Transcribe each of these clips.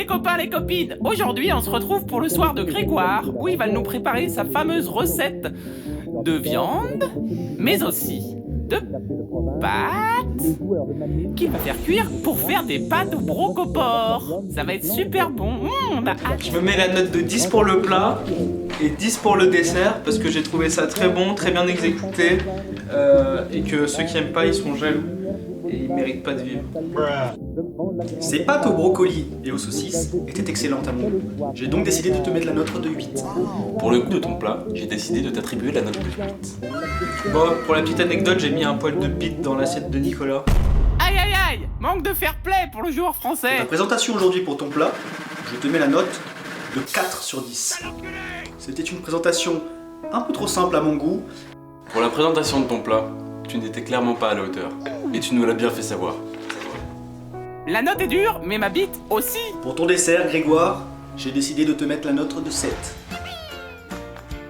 les copains, les copines. Aujourd'hui, on se retrouve pour le soir de Grégoire, où il va nous préparer sa fameuse recette de viande, mais aussi de pâtes, qu'il va faire cuire pour faire des pâtes au brocoport. Ça va être super bon. On a hâte. Je me mets la note de 10 pour le plat et 10 pour le dessert parce que j'ai trouvé ça très bon, très bien exécuté et que ceux qui aiment pas, ils sont jaloux et ils méritent pas de vivre. Ces pâtes au brocoli et aux saucisses étaient excellentes à mon goût. J'ai donc décidé de te mettre la note de 8. Pour le goût de ton plat, j'ai décidé de t'attribuer la note de 8. Bon, pour la petite anecdote, j'ai mis un poil de bite dans l'assiette de Nicolas. Aïe aïe aïe, manque de fair play pour le joueur Pour français. ta présentation aujourd'hui pour ton plat, je te mets la note de 4 sur 10. C'était une présentation un peu trop simple à mon goût. Pour la présentation de ton plat, tu n'étais clairement pas à la hauteur. Et tu nous l'as bien fait savoir. La note est dure, mais ma bite aussi. Pour ton dessert, Grégoire, j'ai décidé de te mettre la note de 7.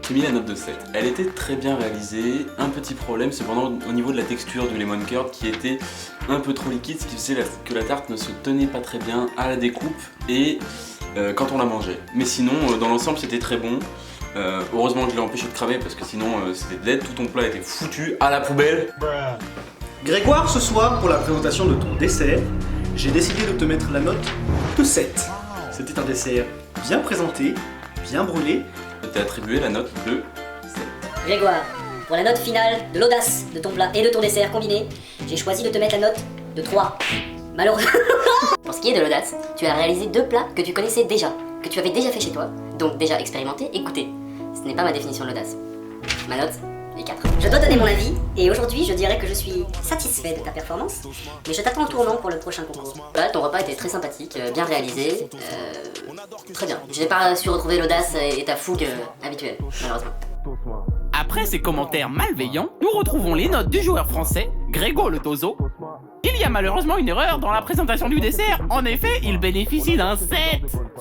J'ai mis la note de 7. Elle était très bien réalisée. Un petit problème cependant au niveau de la texture du lemon curd qui était un peu trop liquide, ce qui faisait que la tarte ne se tenait pas très bien à la découpe et quand on la mangeait. Mais sinon, dans l'ensemble, c'était très bon. Heureusement que je l'ai empêché de cramer parce que sinon c'était dead, tout ton plat était foutu à la poubelle. Grégoire, ce soir, pour la présentation de ton dessert, j'ai décidé de te mettre la note de 7. C'était un dessert bien présenté, bien brûlé. Je t'ai attribué la note de 7. Grégoire, pour la note finale de l'audace de ton plat et de ton dessert combiné, j'ai choisi de te mettre la note de 3. Malheureusement. Pour ce qui est de l'audace, tu as réalisé 2 plats que tu connaissais déjà, que tu avais déjà fait chez toi, donc déjà expérimenté et goûté. Ce n'est pas ma définition de l'audace. Ma note est 4. Je dois donner mon avis, et aujourd'hui je dirais que je suis satisfait de ta performance, mais je t'attends au tournant pour le prochain concours. Voilà, ton repas était très sympathique, bien réalisé, très bien. Je n'ai pas su retrouver l'audace et ta fougue habituelle, malheureusement. Après ces commentaires malveillants, nous retrouvons les notes du joueur français, Grégo le Tozo. Il y a malheureusement une erreur dans la présentation du dessert. En effet, il bénéficie d'un 7.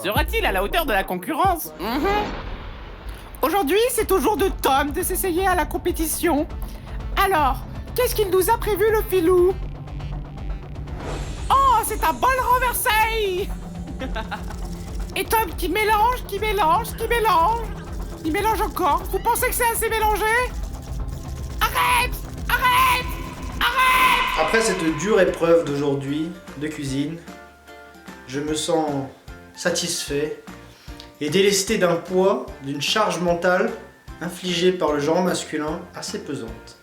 Sera-t-il à la hauteur de la concurrence? Aujourd'hui, c'est au jour de Tom de s'essayer à la compétition. Alors, qu'est-ce qu'il nous a prévu, le filou? Oh, c'est un bol renversé. Et Tom qui mélange. Il mélange encore. Vous pensez que c'est assez mélangé? Arrête! Après cette dure épreuve d'aujourd'hui de cuisine, je me sens satisfait et délesté d'un poids, d'une charge mentale infligée par le genre masculin assez pesante.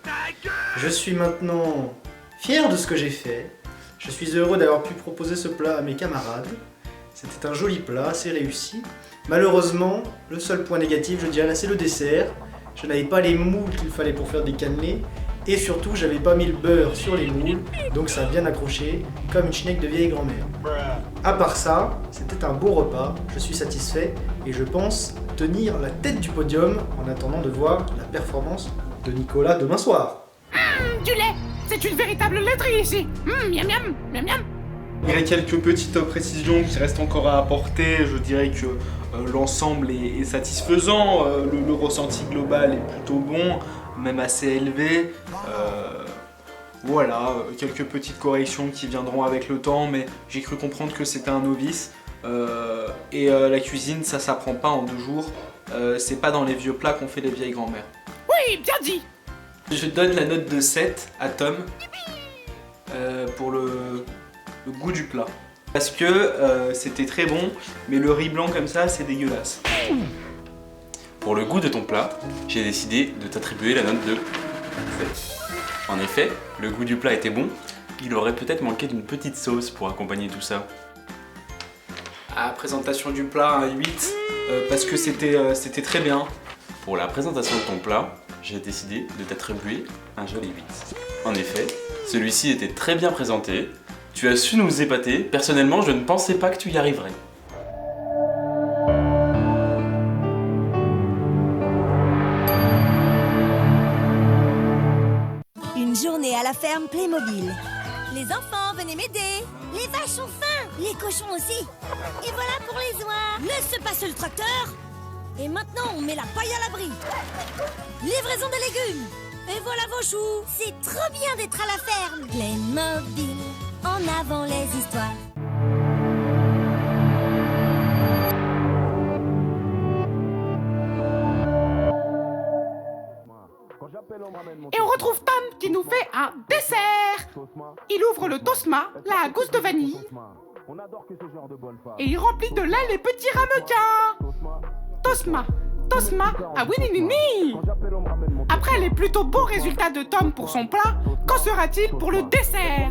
Je suis maintenant fier de ce que j'ai fait. Je suis heureux d'avoir pu proposer ce plat à mes camarades. C'était un joli plat, assez réussi. Malheureusement, le seul point négatif, je dirais, c'est le dessert. Je n'avais pas les moules qu'il fallait pour faire des cannelés. Et surtout, j'avais pas mis le beurre sur les moules, donc ça a bien accroché, comme une schneck de vieille grand-mère. À part ça, c'était un beau repas, je suis satisfait, et je pense tenir la tête du podium en attendant de voir la performance de Nicolas demain soir. Du lait. C'est une véritable laiterie ici. Miam miam, miam miam. Il y a quelques petites précisions qui restent encore à apporter. Je dirais que l'ensemble est satisfaisant, le ressenti global est plutôt bon, même assez élevé. Voilà, quelques petites corrections qui viendront avec le temps, mais j'ai cru comprendre que c'était un novice. La cuisine, ça s'apprend pas en 2 jours. C'est pas dans les vieux plats qu'on fait les vieilles grand-mères. Oui, bien dit. Je donne la note de 7 à Tom pour le goût du plat. Parce que c'était très bon, mais le riz blanc comme ça, c'est dégueulasse. Pour le goût de ton plat, j'ai décidé de t'attribuer la note de 7. En effet, le goût du plat était bon, il aurait peut-être manqué d'une petite sauce pour accompagner tout ça. À présentation du plat, un 8, parce que c'était très bien. Pour la présentation de ton plat, j'ai décidé de t'attribuer un joli 8. En effet, celui-ci était très bien présenté, tu as su nous épater, personnellement je ne pensais pas que tu y arriverais. Une journée à la ferme Playmobil. Les enfants, venez m'aider. Les vaches ont faim. Les cochons aussi. Et voilà pour les oies. Laisse passer le tracteur. Et maintenant, on met la paille à l'abri. Livraison des légumes. Et voilà vos choux. C'est trop bien d'être à la ferme. Playmobil, en avant les histoires. un dessert. Il ouvre le tosma, la gousse de vanille, et il remplit de lait les petits ramequins. Tosma, tosma, ah oui, ni, ni, ni. Après les plutôt bons résultats de Tom pour son plat, qu'en sera-t-il pour le dessert?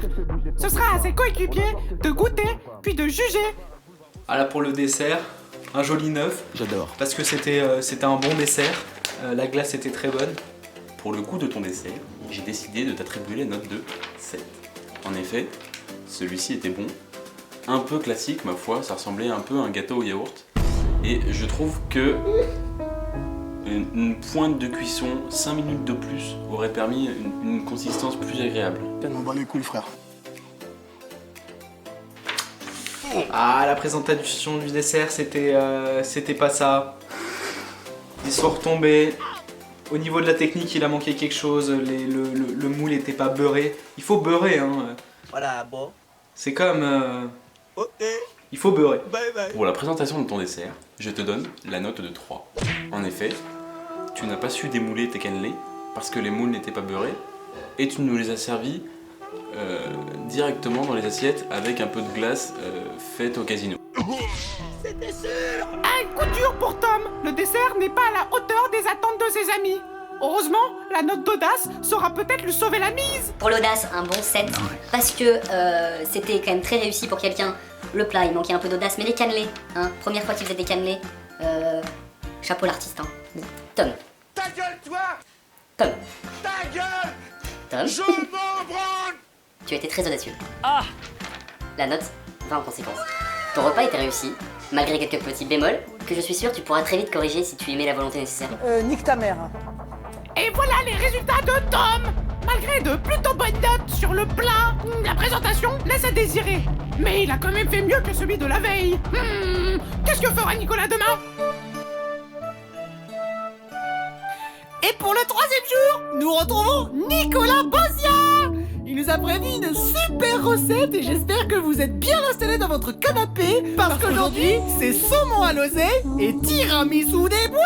Ce sera à ses coéquipiers de goûter, puis de juger. Ah là, pour le dessert, un joli 9. J'adore. Parce que c'était un bon dessert. La glace était très bonne. Pour le goût de ton dessert, j'ai décidé de t'attribuer la note de 7. En effet, celui-ci était bon, un peu classique ma foi, ça ressemblait un peu à un gâteau au yaourt. Et je trouve que une pointe de cuisson, 5 minutes de plus, aurait permis une consistance plus agréable. On bat les couilles, frère. Ah, la présentation du dessert, c'était pas ça. Ils sont retombés. Au niveau de la technique, il a manqué quelque chose. Le moule n'était pas beurré. Il faut beurrer, hein. Voilà, bon. C'est comme... Ok. il faut beurrer. Bye bye. Pour la présentation de ton dessert, je te donne la note de 3. En effet, tu n'as pas su démouler tes cannelés parce que les moules n'étaient pas beurrés et tu nous les as servis directement dans les assiettes avec un peu de glace faite au casino. Un coup dur pour Tom. Le dessert n'est pas à la hauteur des attentes de ses amis. Heureusement, la note d'audace saura peut-être lui sauver la mise. Pour l'audace, un bon 7. Parce que c'était quand même très réussi pour quelqu'un. Le plat, il manquait un peu d'audace, mais les cannelés, hein, première fois qu'il faisait des cannelés, chapeau l'artiste, hein. Tom. Ta gueule, toi. Tom. Ta gueule. Tom. Je m'en branle. Tu as été très audacieux. La note va en conséquence. Ton repas était réussi, malgré quelques petits bémols, que je suis sûr tu pourras très vite corriger si tu y mets la volonté nécessaire. Nique ta mère. Et voilà les résultats de Tom. Malgré de plutôt bonnes notes sur le plat, la présentation laisse à désirer. Mais il a quand même fait mieux que celui de la veille. Qu'est-ce que fera Nicolas demain? Et pour le 3e jour, nous retrouvons Nicolas Bozia. Il nous a prévu une super recette et j'espère que vous êtes bien installés dans votre canapé parce qu'aujourd'hui, c'est saumon à l'oseille et tiramisu des bois.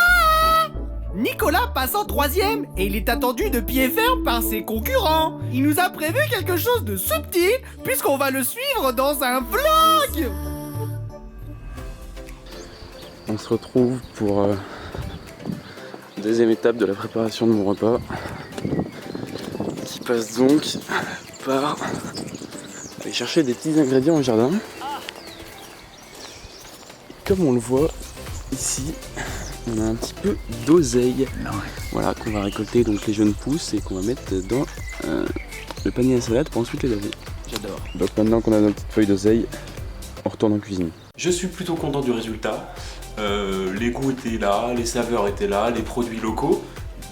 Nicolas passe en 3e et il est attendu de pied ferme par ses concurrents. Il nous a prévu quelque chose de subtil puisqu'on va le suivre dans un vlog. On se retrouve pour deuxième étape de la préparation de mon repas qui passe donc par aller chercher des petits ingrédients au jardin. Comme on le voit ici, on a un petit peu d'oseille, voilà, qu'on va récolter donc les jeunes pousses et qu'on va mettre dans le panier à salade pour ensuite les laver. J'adore. Donc maintenant qu'on a notre petite feuille d'oseille, on retourne en cuisine. Je suis plutôt content du résultat. Les goûts étaient là, les saveurs étaient là, les produits locaux,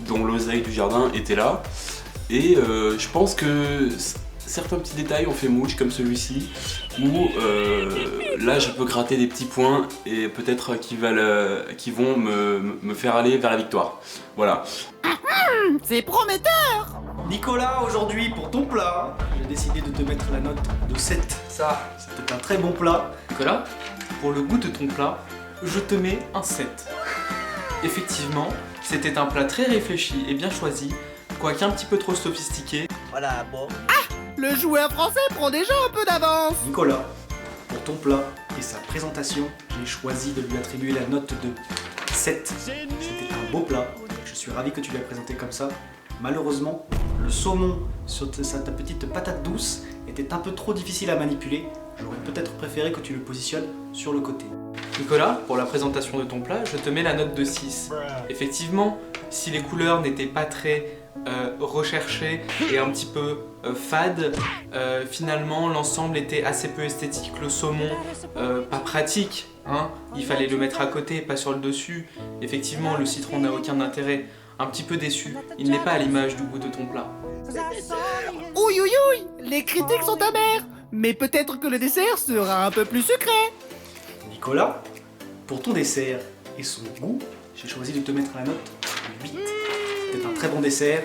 dont l'oseille du jardin était là. Et je pense que certains petits détails ont fait mouche, comme celui-ci, où là je peux gratter des petits points et peut-être qui vont me faire aller vers la victoire. Voilà. C'est prometteur. Nicolas, aujourd'hui pour ton plat, j'ai décidé de te mettre la note de 7. Ça, c'était un très bon plat. Nicolas, pour le goût de ton plat, je te mets un 7. Effectivement, c'était un plat très réfléchi et bien choisi, quoique un petit peu trop sophistiqué. Voilà, bon. Le joueur français prend déjà un peu d'avance. Nicolas, pour ton plat et sa présentation, j'ai choisi de lui attribuer la note de 7. C'était un beau plat, je suis ravi que tu l'aies présenté comme ça. Malheureusement, le saumon sur ta petite patate douce était un peu trop difficile à manipuler. J'aurais peut-être préféré que tu le positionnes sur le côté. Nicolas, pour la présentation de ton plat, je te mets la note de 6. Effectivement, si les couleurs n'étaient pas très recherchées et un petit peu fades, finalement l'ensemble était assez peu esthétique. Le saumon, pas pratique, hein, il fallait le mettre à côté, pas sur le dessus. Effectivement, le citron n'a aucun intérêt. Un petit peu déçu, il n'est pas à l'image du goût de ton plat. Ouïe ouïe ouïe, les critiques sont amères. Mais peut-être que le dessert sera un peu plus sucré. Nicolas, pour ton dessert et son goût, j'ai choisi de te mettre la note 8. C'était un très bon dessert,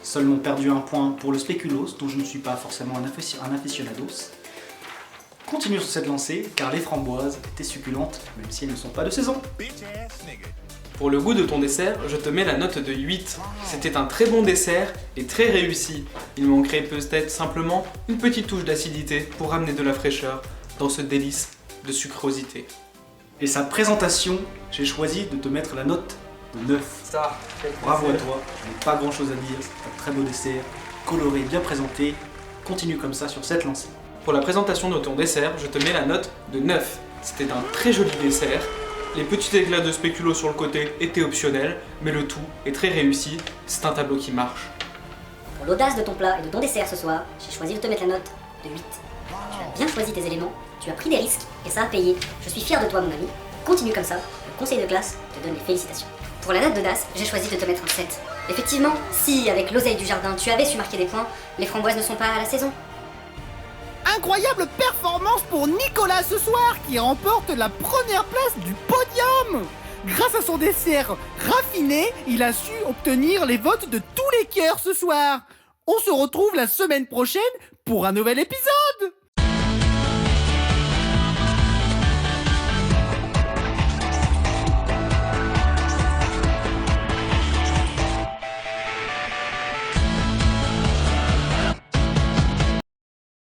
seulement perdu un point pour le spéculoos, dont je ne suis pas forcément un aficionados. Continue sur cette lancée, car les framboises étaient succulentes, même si elles ne sont pas de saison. Pour le goût de ton dessert, je te mets la note de 8. C'était un très bon dessert et très réussi. Il manquerait peut-être simplement une petite touche d'acidité pour ramener de la fraîcheur dans ce délice de sucrosité. Et sa présentation, j'ai choisi de te mettre la note de 9. Ça, Bravo à toi, je n'ai pas grand chose à dire, c'est un très beau dessert, coloré, bien présenté. Continue comme ça sur cette lancée. Pour la présentation de ton dessert, je te mets la note de 9. C'était un très joli dessert. Les petits éclats de spéculoos sur le côté étaient optionnels, mais le tout est très réussi. C'est un tableau qui marche. Pour l'audace de ton plat et de ton dessert ce soir, j'ai choisi de te mettre la note de 8. Tu as bien choisi tes éléments, tu as pris des risques et ça a payé. Je suis fier de toi mon ami. Continue comme ça, le conseil de classe te donne les félicitations. Pour la note d'audace, j'ai choisi de te mettre un 7. Effectivement, si avec l'oseille du jardin tu avais su marquer des points, les framboises ne sont pas à la saison. Incroyable performance pour Nicolas ce soir qui remporte la première place du podium. Grâce à son dessert raffiné, il a su obtenir les votes de tous les cœurs ce soir. On se retrouve la semaine prochaine pour un nouvel épisode.